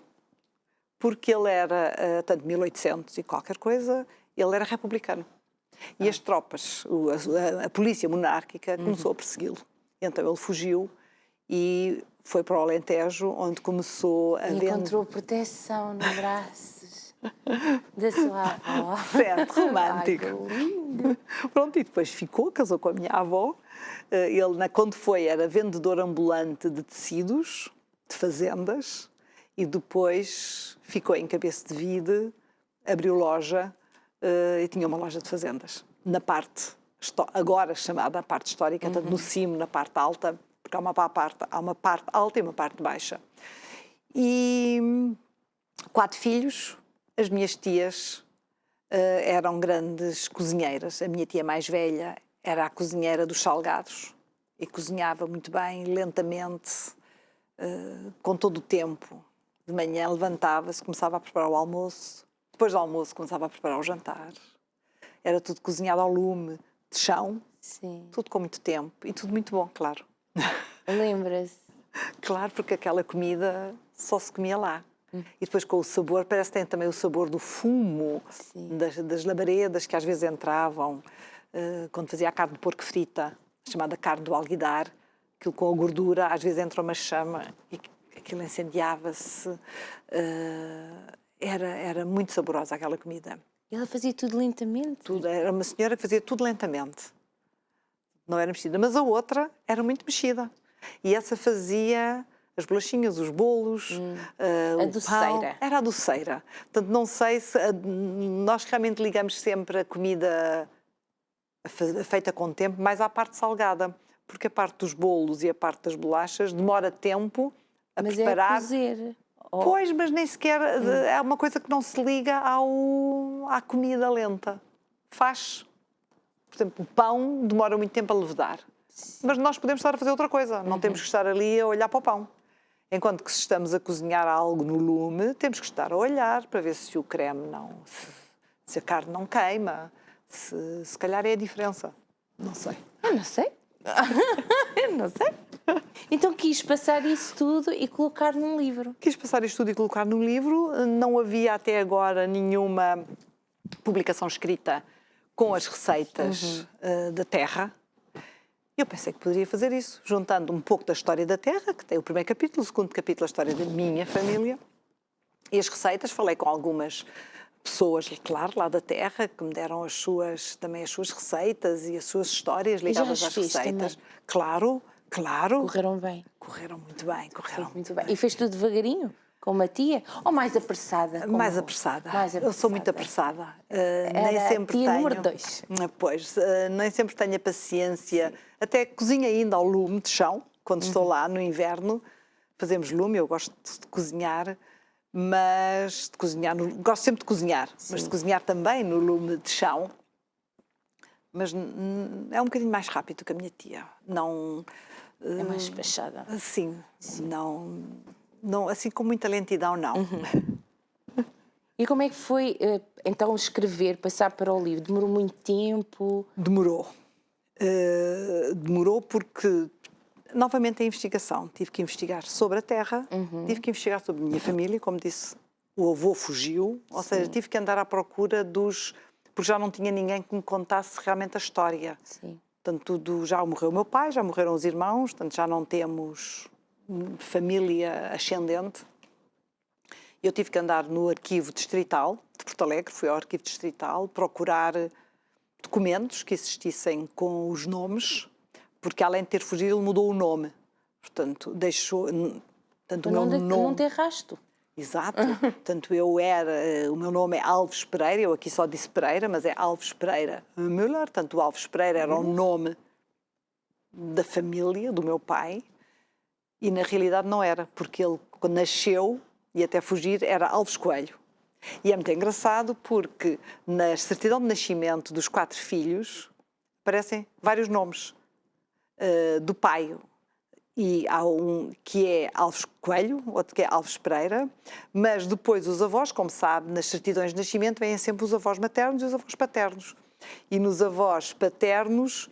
porque ele era, tanto 1800 e qualquer coisa, ele era republicano. E as tropas, a polícia monárquica começou a persegui-lo. Então ele fugiu e foi para o Alentejo, onde começou a vender. Encontrou proteção nos braços da sua avó. Certo, romântico. Ai, lindo. Pronto, e depois ficou, casou com a minha avó. Ele, quando foi, era vendedor ambulante de tecidos, de fazendas, e depois ficou em Cabeça de Vide, abriu loja e tinha uma loja de fazendas. Na parte, agora chamada a parte histórica, tanto no cimo, na parte alta, porque há uma parte alta e uma parte baixa. E 4 filhos, as minhas tias eram grandes cozinheiras. A minha tia mais velha era a cozinheira dos salgados e cozinhava muito bem, lentamente, com todo o tempo. De manhã levantava-se, começava a preparar o almoço. Depois do almoço começava a preparar o jantar. Era tudo cozinhado ao lume, de chão. Sim. Tudo com muito tempo e tudo muito bom, claro. Lembra-se? Claro, porque aquela comida só se comia lá. E depois com o sabor, parece que tem também o sabor do fumo das labaredas que às vezes entravam, quando fazia a carne de porco frita, chamada carne do alguidar, aquilo com a gordura, às vezes entra uma chama e aquilo incendiava-se. Era muito saborosa aquela comida. E ela fazia tudo lentamente? Tudo, era uma senhora que fazia tudo lentamente. Não era mexida, mas a outra era muito mexida. E essa fazia as bolachinhas, os bolos, a o doceira. Pão. Era a doceira. Portanto, não sei se... nós realmente ligamos sempre a comida feita com tempo mais à parte salgada. Porque a parte dos bolos e a parte das bolachas demora tempo a preparar. Mas é cozer. Pois, mas nem sequer... É uma coisa que não se liga à comida lenta. Faz... Por exemplo, o pão demora muito tempo a levedar. Mas nós podemos estar a fazer outra coisa. Não temos que estar ali a olhar para o pão. Enquanto que se estamos a cozinhar algo no lume, temos que estar a olhar para ver se o creme não... Se a carne não queima. Se calhar é a diferença. Não sei. Eu não sei. Eu não sei. Então quis passar isso tudo e colocar num livro. Quis passar isto tudo e colocar num livro. Não havia até agora nenhuma publicação escrita com as receitas da terra. Eu pensei que poderia fazer isso, juntando um pouco da história da terra, que tem o primeiro capítulo, o segundo capítulo, a história da minha família, e as receitas. Falei com algumas pessoas, claro, lá da terra, que me deram também as suas receitas e as suas histórias ligadas às receitas. Também. Claro. Correram bem. Correram muito bem, Muito bem. E fez tudo devagarinho? Com uma tia? Ou mais apressada? Mais apressada. Eu sou muito apressada. Nem sempre tia tenho. número 2. Pois, nem sempre tenho a paciência. Até cozinho ainda ao lume de chão, quando estou lá no inverno. Fazemos lume, eu gosto de cozinhar, mas de cozinhar, gosto sempre de cozinhar, mas de cozinhar também no lume de chão. Mas é um bocadinho mais rápido que a minha tia. Não. É mais despachada. Sim. Não, assim com muita lentidão, não. E como é que foi, então, escrever, passar para o livro? Demorou muito tempo? Demorou. Demorou porque, novamente, a investigação. Tive que investigar sobre a terra, tive que investigar sobre a minha família, como disse, o avô fugiu, ou seja, tive que andar à procura porque já não tinha ninguém que me contasse realmente a história. Sim. Portanto, já morreu o meu pai, já morreram os irmãos, portanto, já não temos família ascendente. Eu tive que andar no arquivo distrital de Porto Alegre, fui ao arquivo distrital, procurar documentos que existissem com os nomes, porque além de ter fugido, ele mudou o nome. Portanto, deixou... Tanto Para o meu nome... não ter rasto. Exato. Portanto, o meu nome é Alves Pereira, eu aqui só disse Pereira, mas é Alves Pereira Müller. Portanto, o Alves Pereira era o nome da família, do meu pai, e na realidade não era, porque ele, quando nasceu e até fugir, era Alves Coelho. E é muito engraçado porque na certidão de nascimento dos 4 filhos aparecem vários nomes do pai. E há um que é Alves Coelho, outro que é Alves Pereira, mas depois os avós, como sabe, nas certidões de nascimento vêm sempre os avós maternos e os avós paternos. E nos avós paternos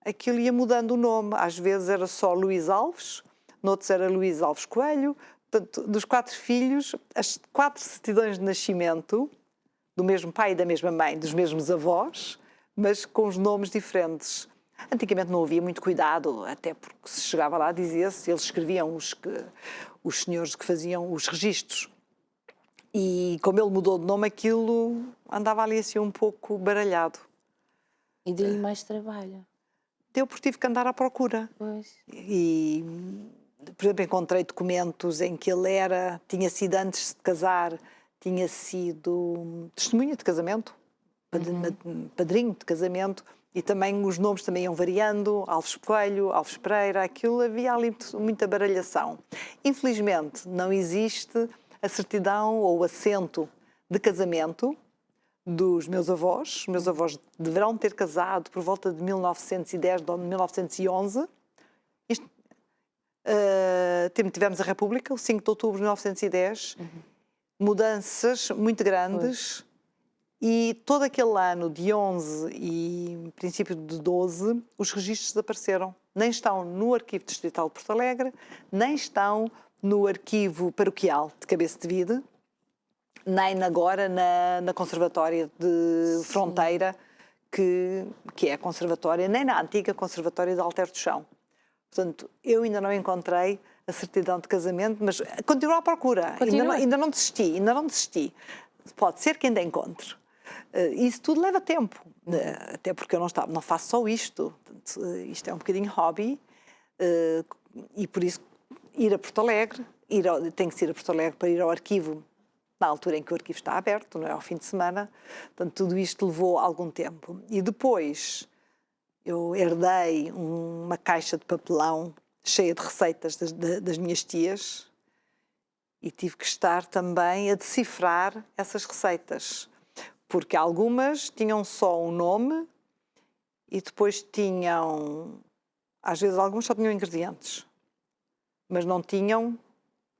aquilo ia mudando o nome. Às vezes era só Luís Alves, noutros era Luís Alves Coelho. Portanto, dos 4 filhos, as 4 certidões de nascimento, do mesmo pai e da mesma mãe, dos mesmos avós, mas com os nomes diferentes. Antigamente não havia muito cuidado, até porque se chegava lá, dizia-se, eles escreviam os senhores que faziam os registros. E como ele mudou de nome, aquilo andava ali assim um pouco baralhado. E deu-lhe mais trabalho. Deu porque tive que andar à procura. Pois. E, por exemplo, encontrei documentos em que ele tinha sido, antes de casar, tinha sido testemunha de casamento, padrinho de casamento, e também os nomes também iam variando, Alves Coelho, Alves Pereira, aquilo, havia ali muita baralhação. Infelizmente, não existe a certidão ou o assento de casamento dos meus avós. Os meus avós deverão ter casado por volta de 1910 ou 1911. Tivemos a República, o 5 de outubro de 1910, mudanças muito grandes. E todo aquele ano de 11 e princípio de 12, os registros desapareceram. Nem estão no Arquivo Distrital de Porto Alegre, nem estão no Arquivo Paroquial de Cabeça de Vide, nem agora na Conservatória de Fronteira, que é a Conservatória, nem na antiga Conservatória de Alter do Chão. Portanto, eu ainda não encontrei a certidão de casamento, mas continuo à procura. Ainda não desisti. Pode ser que ainda encontre. Isso tudo leva tempo, até porque eu não faço só isto. Portanto, isto é um bocadinho hobby, e por isso ir a Porto Alegre, tenho que ir a Porto Alegre para ir ao arquivo, na altura em que o arquivo está aberto, não é ao fim de semana. Portanto, tudo isto levou algum tempo. E depois eu herdei uma caixa de papelão cheia de receitas das minhas tias e tive que estar também a decifrar essas receitas. Porque algumas tinham só um nome e depois tinham... Às vezes algumas só tinham ingredientes, mas não tinham...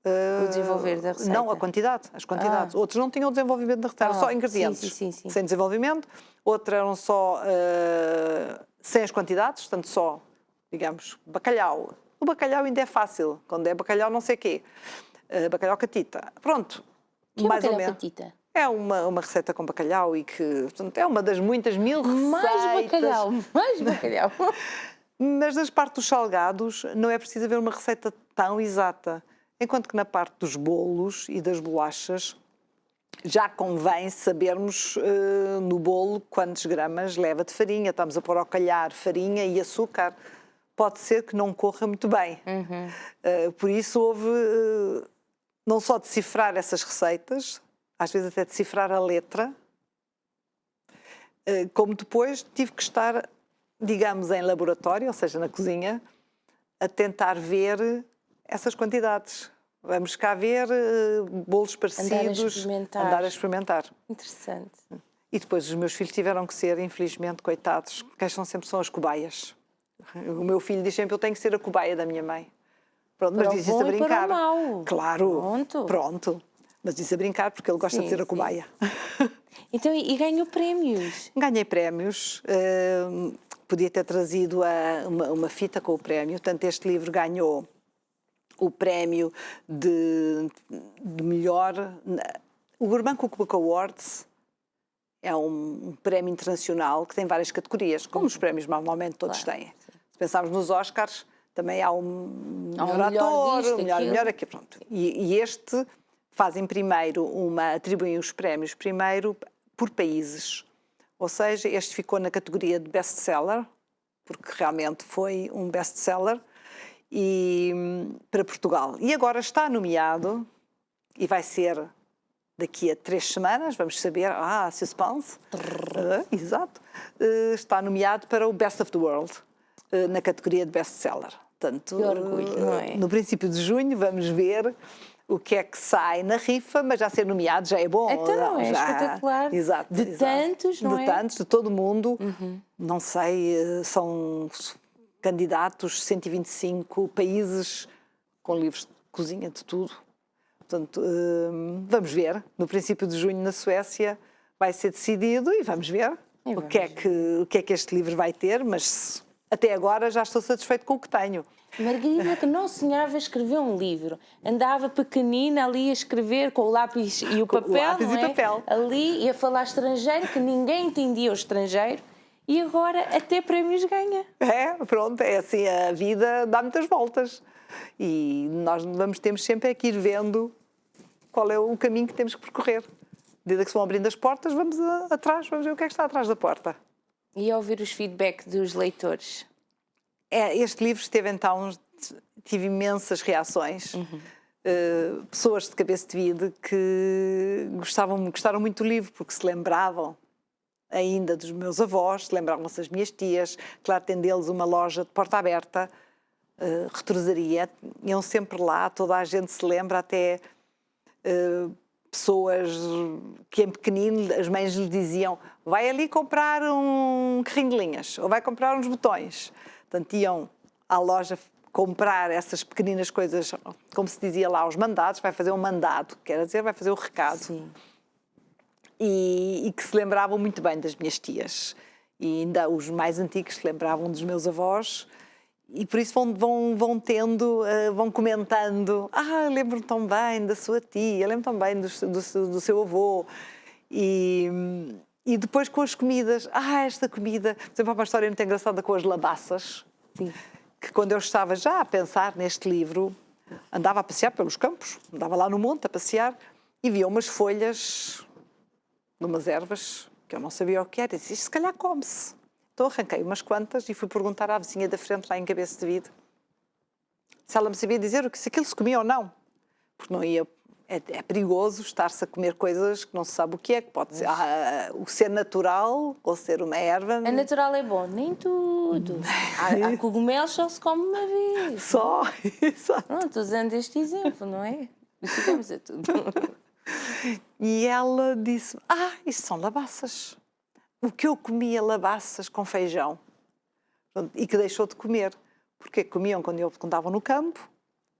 o desenvolver da receita. Não, as quantidades. Outros não tinham o desenvolvimento da receita, só ingredientes. Sim. Sem desenvolvimento. Outros eram só sem as quantidades, portanto só, digamos, bacalhau. O bacalhau ainda é fácil, quando é bacalhau não sei quê. Bacalhau catita. Pronto. Que é mais ou bacalhau menos. catita? É uma receita com bacalhau e que, portanto, é uma das muitas mil receitas. Mais bacalhau. Mas nas partes dos salgados não é preciso haver uma receita tão exata. Enquanto que na parte dos bolos e das bolachas já convém sabermos no bolo quantos gramas leva de farinha. Estamos a pôr ao calhar farinha e açúcar. Pode ser que não corra muito bem. Por isso houve não só decifrar essas receitas, às vezes até decifrar a letra, como depois tive que estar, digamos, em laboratório, ou seja, na cozinha, a tentar ver essas quantidades. Vamos cá ver bolos parecidos, andar a experimentar. Interessante. E depois os meus filhos tiveram que ser, infelizmente, coitados, quem são as cobaias. O meu filho diz sempre, eu tenho que ser a cobaia da minha mãe. Pronto, mas disse isso a brincar. Para o mau. Claro, pronto. Mas disse a brincar porque ele gosta de ser a cobaia. Então, e ganhou prémios? Ganhei prémios. Podia ter trazido uma fita com o prémio. Tanto este livro ganhou o prémio de melhor... O Gourmand Cookbook Awards é um prémio internacional que tem várias categorias, como os prémios normalmente todos têm. Se pensarmos nos Oscars, também há um melhor ator, melhor aqui, pronto. E este fazem primeiro atribuem os prémios primeiro por países. Ou seja, este ficou na categoria de best-seller, porque realmente foi um best-seller, para Portugal. E agora está nomeado, e vai ser daqui a 3 semanas, vamos saber, suspense, exato, está nomeado para o Best of the World, na categoria de best-seller. Portanto, que orgulho, não é? No princípio de junho vamos ver o que é que sai na rifa, mas já ser nomeado já é bom. Então não é espetacular. Exato. Tantos, não é? De tantos, de todo o mundo. Não sei, são candidatos, 125 países com livros de cozinha, de tudo. Portanto, vamos ver. No princípio de junho na Suécia vai ser decidido e vamos ver o que é que este livro vai ter, mas até agora já estou satisfeito com o que tenho. Margarida, que não sonhava escrever um livro, andava pequenina ali a escrever com o lápis e o papel, lápis não é? e papel. Ali ia falar estrangeiro, que ninguém entendia o estrangeiro, e agora até prémios ganha. Pronto, é assim, a vida dá muitas voltas e nós temos sempre que ir vendo qual é o caminho que temos que percorrer. À medida que se vão abrindo as portas, vamos atrás, vamos ver o que é que está atrás da porta. E a ouvir os feedbacks dos leitores? Este livro tive imensas reações. Pessoas de cabeça de vidro que gostaram muito do livro, porque se lembravam ainda dos meus avós, lembravam-se das minhas tias. Claro, tem deles uma loja de porta aberta, retrosaria, iam sempre lá, toda a gente se lembra, até pessoas que em pequenino as mães lhe diziam, vai ali comprar um carrinho de linhas, ou vai comprar uns botões. Portanto, iam à loja comprar essas pequeninas coisas, como se dizia lá, os mandados, vai fazer um mandado, quer dizer, vai fazer o recado. Sim. E que se lembravam muito bem das minhas tias. E ainda os mais antigos se lembravam dos meus avós. E por isso vão comentando, lembro-me tão bem da sua tia, lembro-me tão bem do seu avô. E depois com as comidas, esta comida, por exemplo, há uma história muito engraçada com as labaças. Sim. Que quando eu estava já a pensar neste livro, andava a passear pelos campos, andava lá no monte a passear e via umas folhas de umas ervas que eu não sabia o que era, e disse, isto se calhar come-se. Então arranquei umas quantas e fui perguntar à vizinha da frente, lá em Cabeça de Vidro, se ela me sabia dizer se aquilo se comia ou não. Porque não ia... É perigoso estar-se a comer coisas que não se sabe o que é, que pode ser o ser natural ou ser uma erva. A natural é bom, nem tudo. Há cogumelos só se come uma vez. Só, exato. Pronto, usando este exemplo, não é? Ficamos a tudo. E ela disse, isto são labaças. O que eu comia labaças com feijão. E que deixou de comer. Porque comiam quando estavam no campo,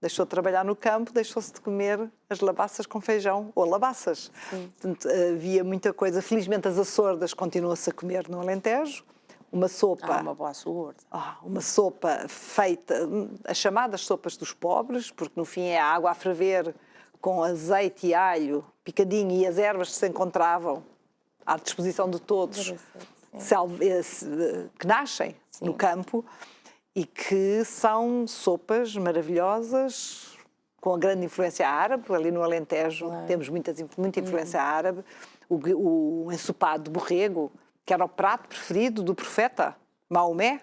deixou de trabalhar no campo, deixou-se de comer as labaças com feijão, ou labaças. Portanto, havia muita coisa. Felizmente as açordas continua-se a comer no Alentejo. Uma sopa... uma boa açorda. Uma sopa feita, as chamadas sopas dos pobres, porque no fim é a água a ferver com azeite e alho, picadinho e as ervas que se encontravam à disposição de todos, que nascem no campo e que são sopas maravilhosas, com a grande influência árabe. Ali no Alentejo temos muita influência árabe. O ensopado de borrego, que era o prato preferido do profeta Maomé,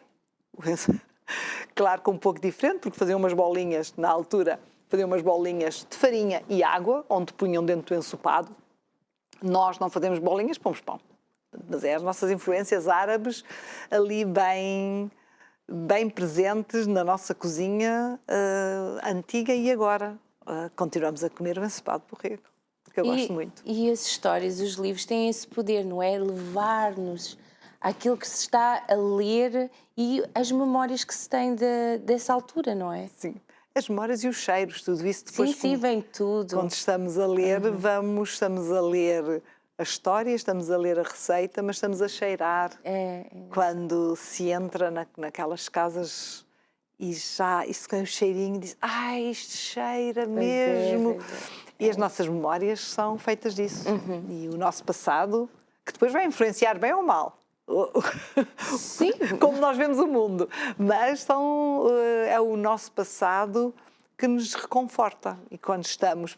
claro que um pouco diferente, porque faziam umas bolinhas, na altura, faziam umas bolinhas de farinha e água, onde punham dentro do ensopado. Nós não fazemos bolinhas, pomos pão. Mas é as nossas influências árabes ali bem presentes na nossa cozinha antiga e agora. Continuamos a comer o ensopado de borrego, que eu gosto muito. E as histórias, os livros têm esse poder, não é? Levar-nos àquilo que se está a ler e as memórias que se tem dessa altura, não é? Sim. As memórias e os cheiros, tudo isso depois. Sim, vem tudo. Quando estamos a ler, estamos a ler a história, estamos a ler a receita, mas estamos a cheirar. Quando se entra naquelas casas e já isso com o cheirinho diz, isto cheira mesmo. E as nossas memórias são feitas disso. E o nosso passado, que depois vai influenciar bem ou mal. Sim. Como nós vemos o mundo, mas é o nosso passado que nos reconforta. E quando estamos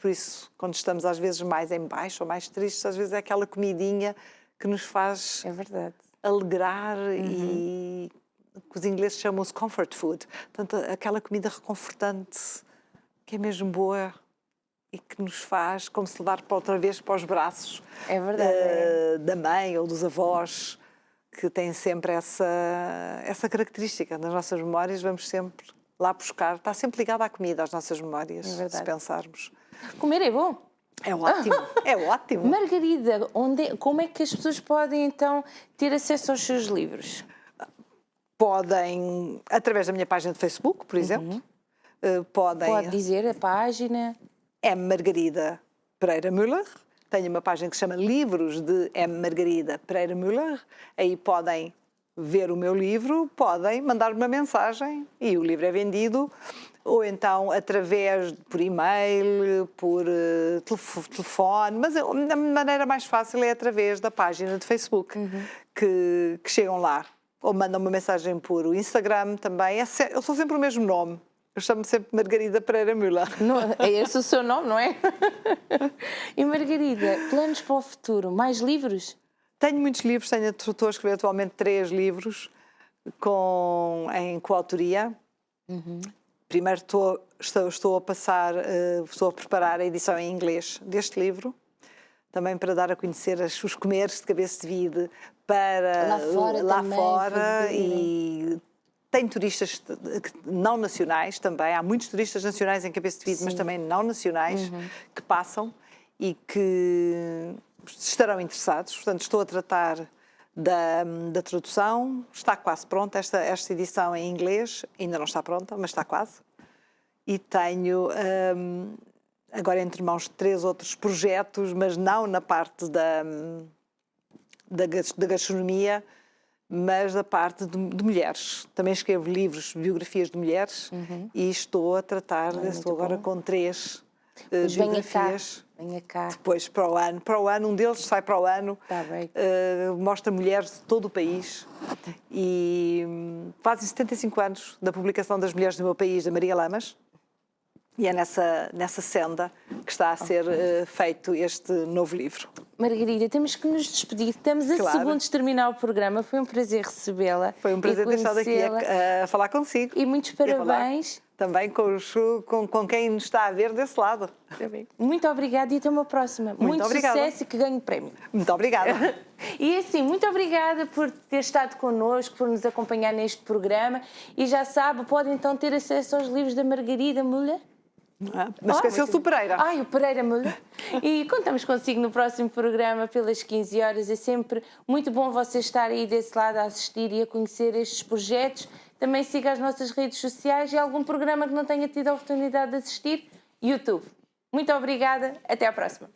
às vezes mais em baixo ou mais tristes, às vezes é aquela comidinha que nos faz alegrar e que os ingleses chamam-se comfort food. Portanto, aquela comida reconfortante que é mesmo boa e que nos faz como se levar outra vez para os braços da mãe ou dos avós, que têm sempre essa característica. Nas nossas memórias vamos sempre lá buscar, está sempre ligada à comida, às nossas memórias, se pensarmos. Comer é bom. É ótimo, é ótimo. Margarida, como é que as pessoas podem então ter acesso aos seus livros? Podem, através da minha página de Facebook, por exemplo. Pode dizer a página? É Margarida Pereira Müller. Tenho uma página que se chama Livros de M. Margarida Pereira Müller. Aí podem ver o meu livro, podem mandar-me uma mensagem e o livro é vendido. Ou então por e-mail, por telefone. Mas a maneira mais fácil é através da página de Facebook, que chegam lá. Ou mandam uma mensagem por Instagram também. Eu sou sempre o mesmo nome. Eu chamo-me sempre Margarida Pereira Müller. É esse o seu nome, não é? E Margarida, planos para o futuro? Mais livros? Tenho muitos livros. Estou a escrever atualmente 3 livros em coautoria. Primeiro estou a preparar a edição em inglês deste livro, também para dar a conhecer os comeres de cabeça de vide para lá fora e tem turistas não nacionais também, há muitos turistas nacionais em cabeça de vide, mas também não nacionais que passam e que estarão interessados. Portanto, estou a tratar da tradução, está quase pronta, esta edição em inglês ainda não está pronta, mas está quase. E tenho agora entre mãos 3 outros projetos, mas não na parte da gastronomia, mas da parte de mulheres. Também escrevo livros, biografias de mulheres, e estou a tratar, estou agora com 3 biografias. Venha cá. Depois para o ano, um deles sai para o ano, mostra mulheres de todo o país e fazem 75 anos da publicação das Mulheres do Meu País, da Maria Lamas, e é nessa senda que está a ser feito este novo livro. Margarida, temos que nos despedir. Estamos a segundos de terminar o programa. Foi um prazer recebê-la. Foi um prazer ter estado aqui a falar consigo. E muitos parabéns. Também com quem nos está a ver desse lado. Muito obrigada e até uma próxima. Muito sucesso e que ganhe o prémio. Muito obrigada. E assim, muito obrigada por ter estado connosco, por nos acompanhar neste programa. E já sabe, pode então ter acesso aos livros da Margarida Müller. Mas esqueceu-se o Pereira. O Pereira Müller. E contamos consigo no próximo programa pelas 15 horas. É sempre muito bom você estar aí desse lado a assistir e a conhecer estes projetos. Também siga as nossas redes sociais e algum programa que não tenha tido a oportunidade de assistir, YouTube. Muito obrigada. Até à próxima.